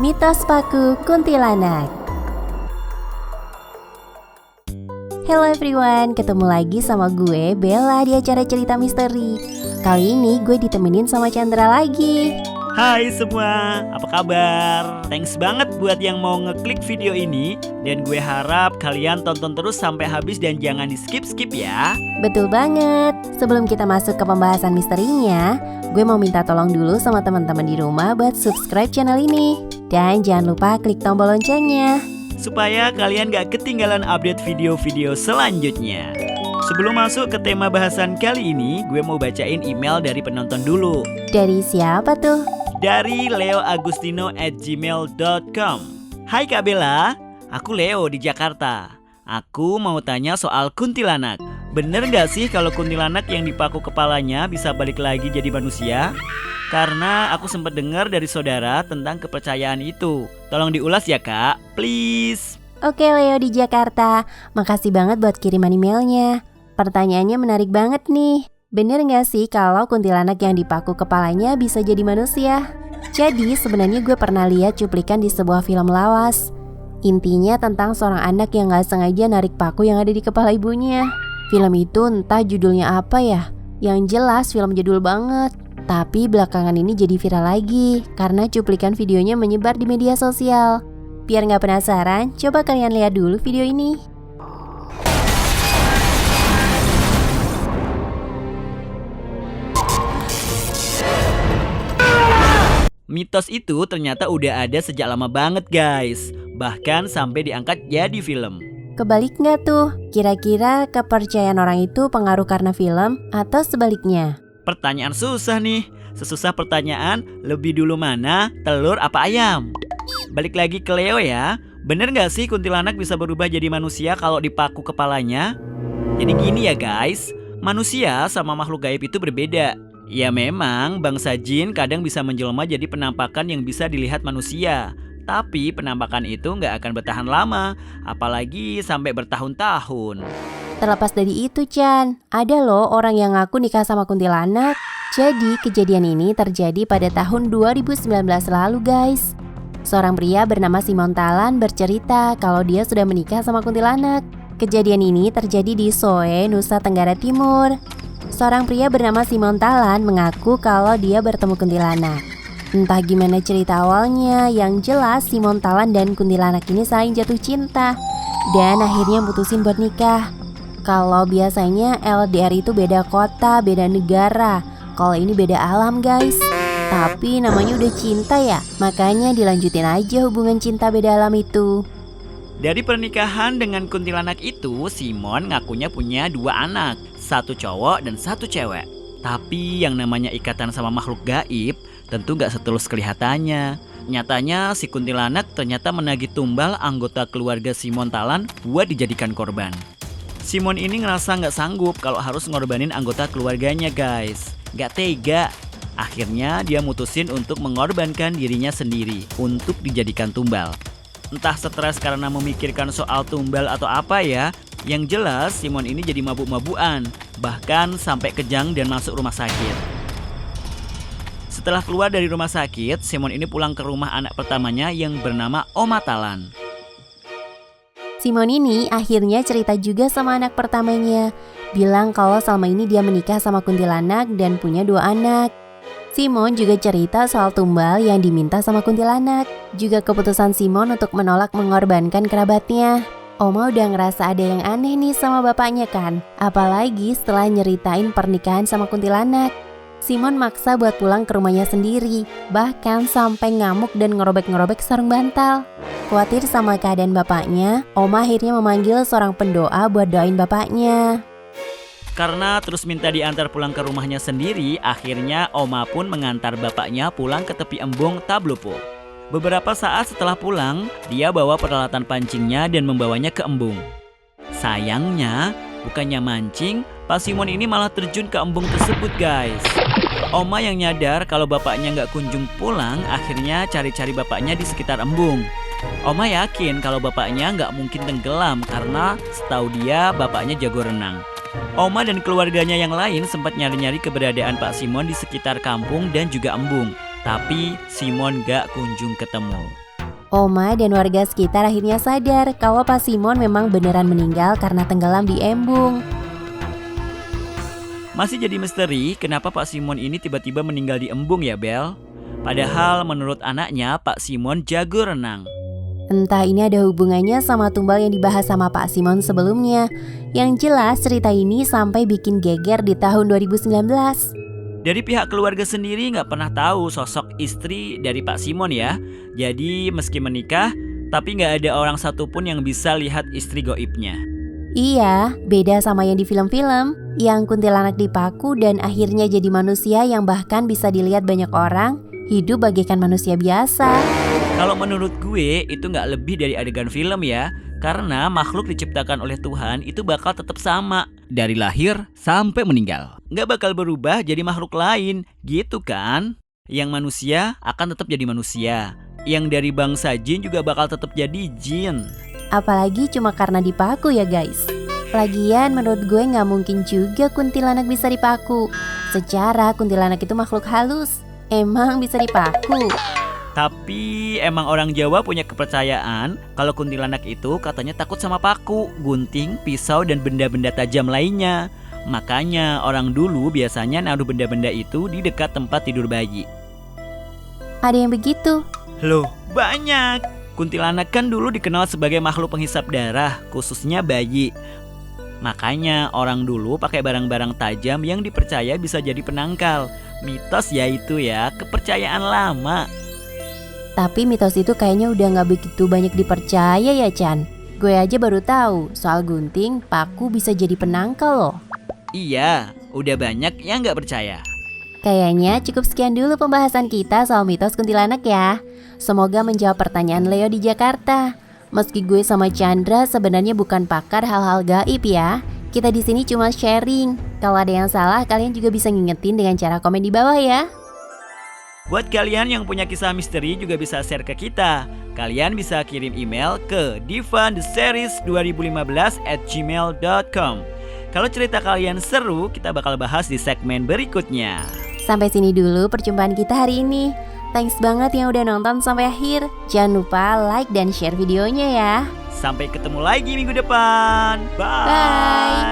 Mitos Paku Kuntilanak. Hello everyone, ketemu lagi sama gue Bella di acara cerita misteri. Kali ini gue ditemenin sama Chandra lagi. Hai semua, apa kabar? Thanks banget buat yang mau ngeklik video ini. Dan gue harap kalian tonton terus sampai habis dan jangan di skip-skip ya. Betul banget. Sebelum kita masuk ke pembahasan misterinya, gue mau minta tolong dulu sama teman-teman di rumah buat subscribe channel ini. Dan jangan lupa klik tombol loncengnya supaya kalian gak ketinggalan update video-video selanjutnya. Sebelum masuk ke tema bahasan kali ini, gue mau bacain email dari penonton dulu. Dari siapa tuh? Dari leoagustino@gmail.com. Hai Kak Bella, aku Leo di Jakarta. Aku mau tanya soal kuntilanak. Bener gak sih kalau kuntilanak yang dipaku kepalanya bisa balik lagi jadi manusia? Karena aku sempat dengar dari saudara tentang kepercayaan itu. Tolong diulas ya kak, please. Oke Leo di Jakarta, makasih banget buat kiriman emailnya. Pertanyaannya menarik banget nih. Bener gak sih kalau kuntilanak yang dipaku kepalanya bisa jadi manusia? Jadi sebenarnya gue pernah lihat cuplikan di sebuah film lawas. Intinya tentang seorang anak yang gak sengaja narik paku yang ada di kepala ibunya. Film itu entah judulnya apa ya. Yang jelas film jadul banget. Tapi belakangan ini jadi viral lagi karena cuplikan videonya menyebar di media sosial. Biar gak penasaran, coba kalian lihat dulu video ini. Mitos itu ternyata udah ada sejak lama banget guys. Bahkan sampai diangkat jadi film. Kebalik gak tuh? Kira-kira kepercayaan orang itu pengaruh karena film atau sebaliknya? Pertanyaan susah nih. Sesusah pertanyaan, lebih dulu mana, telur apa ayam? Balik lagi ke Leo ya. Bener gak sih kuntilanak bisa berubah jadi manusia kalau dipaku kepalanya? Jadi gini ya guys, manusia sama makhluk gaib itu berbeda. Ya memang bangsa jin kadang bisa menjelma jadi penampakan yang bisa dilihat manusia. Tapi penampakan itu gak akan bertahan lama, apalagi sampai bertahun-tahun. Terlepas dari itu Chan, ada loh orang yang ngaku nikah sama kuntilanak. Jadi kejadian ini terjadi pada tahun 2019 lalu guys. Seorang pria bernama Simon Talan bercerita kalau dia sudah menikah sama kuntilanak. Kejadian ini terjadi di Soe, Nusa Tenggara Timur. Seorang pria bernama Simon Talan mengaku kalau dia bertemu kuntilanak. Entah gimana cerita awalnya, yang jelas Simon Talan dan kuntilanak ini saling jatuh cinta. Dan akhirnya mutusin buat nikah. Kalau biasanya LDR itu beda kota, beda negara. Kalau ini beda alam guys. Tapi namanya udah cinta ya, makanya dilanjutin aja hubungan cinta beda alam itu. Dari pernikahan dengan kuntilanak itu, Simon ngakunya punya 2 anak, 1 cowok dan 1 cewek. Tapi yang namanya ikatan sama makhluk gaib tentu gak setulus kelihatannya. Nyatanya si kuntilanak ternyata menagih tumbal anggota keluarga Simon Talan buat dijadikan korban. Simon ini ngerasa gak sanggup kalau harus ngorbanin anggota keluarganya guys. Gak tega. Akhirnya dia mutusin untuk mengorbankan dirinya sendiri untuk dijadikan tumbal. Entah stres karena memikirkan soal tumbal atau apa ya. Yang jelas Simon ini jadi mabuk-mabukan. Bahkan sampai kejang dan masuk rumah sakit. Setelah keluar dari rumah sakit, Simon ini pulang ke rumah anak pertamanya yang bernama Oma Talan. Simon ini akhirnya cerita juga sama anak pertamanya. Bilang kalau selama ini dia menikah sama kuntilanak dan punya 2 anak. Simon juga cerita soal tumbal yang diminta sama kuntilanak. Juga keputusan Simon untuk menolak mengorbankan kerabatnya. Oma udah ngerasa ada yang aneh nih sama bapaknya kan. Apalagi setelah nyeritain pernikahan sama kuntilanak. Simon maksa buat pulang ke rumahnya sendiri. Bahkan sampai ngamuk dan ngerobek-ngerobek sarung bantal. Khawatir sama keadaan bapaknya, Oma akhirnya memanggil seorang pendoa buat doain bapaknya. Karena terus minta diantar pulang ke rumahnya sendiri, akhirnya Oma pun mengantar bapaknya pulang ke tepi embung Tablopo. Beberapa saat setelah pulang, dia bawa peralatan pancingnya dan membawanya ke embung. Sayangnya, bukannya mancing, Pak Simon ini malah terjun ke embung tersebut guys. Oma yang nyadar kalau bapaknya nggak kunjung pulang, akhirnya cari-cari bapaknya di sekitar embung. Oma yakin kalau bapaknya nggak mungkin tenggelam karena setahu dia bapaknya jago renang. Oma dan keluarganya yang lain sempat nyari-nyari keberadaan Pak Simon di sekitar kampung dan juga embung. Tapi Simon gak kunjung ketemu. Oma dan warga sekitar akhirnya sadar kalau Pak Simon memang beneran meninggal karena tenggelam di embung. Masih jadi misteri kenapa Pak Simon ini tiba-tiba meninggal di embung ya Bel? Padahal menurut anaknya Pak Simon jago renang. Entah ini ada hubungannya sama tumbal yang dibahas sama Pak Simon sebelumnya. Yang jelas cerita ini sampai bikin geger di tahun 2019. Dari pihak keluarga sendiri nggak pernah tahu sosok istri dari Pak Simon ya. Jadi meski menikah, tapi nggak ada orang satupun yang bisa lihat istri goibnya. Iya, beda sama yang di film-film, yang kuntilanak dipaku dan akhirnya jadi manusia yang bahkan bisa dilihat banyak orang, hidup bagaikan manusia biasa. Kalau menurut gue itu nggak lebih dari adegan film ya. Karena makhluk diciptakan oleh Tuhan itu bakal tetap sama. Dari lahir sampai meninggal. Nggak bakal berubah jadi makhluk lain, gitu kan? Yang manusia akan tetap jadi manusia. Yang dari bangsa jin juga bakal tetap jadi jin. Apalagi cuma karena dipaku ya guys. Lagian menurut gue gak mungkin juga kuntilanak bisa dipaku. Secara kuntilanak itu makhluk halus, emang bisa dipaku. Tapi emang orang Jawa punya kepercayaan kalau kuntilanak itu katanya takut sama paku, gunting, pisau, dan benda-benda tajam lainnya. Makanya orang dulu biasanya naruh benda-benda itu di dekat tempat tidur bayi. Ada yang begitu? Loh, banyak. Kuntilanak kan dulu dikenal sebagai makhluk penghisap darah, khususnya bayi. Makanya orang dulu pakai barang-barang tajam yang dipercaya bisa jadi penangkal. Mitos ya itu ya, kepercayaan lama. Tapi mitos itu kayaknya udah gak begitu banyak dipercaya ya Chan. Gue aja baru tahu soal gunting, paku bisa jadi penangkal loh. Iya, udah banyak yang gak percaya. Kayaknya cukup sekian dulu pembahasan kita soal mitos kuntilanak ya. Semoga menjawab pertanyaan Leo di Jakarta. Meski gue sama Chandra sebenarnya bukan pakar hal-hal gaib ya. Kita di sini cuma sharing. Kalau ada yang salah, kalian juga bisa ngingetin dengan cara komen di bawah ya. Buat kalian yang punya kisah misteri juga bisa share ke kita. Kalian bisa kirim email ke divantheseries2015@gmail.com. Kalau cerita kalian seru, kita bakal bahas di segmen berikutnya. Sampai sini dulu perjumpaan kita hari ini. Thanks banget yang udah nonton sampai akhir. Jangan lupa like dan share videonya ya. Sampai ketemu lagi minggu depan. Bye. Bye.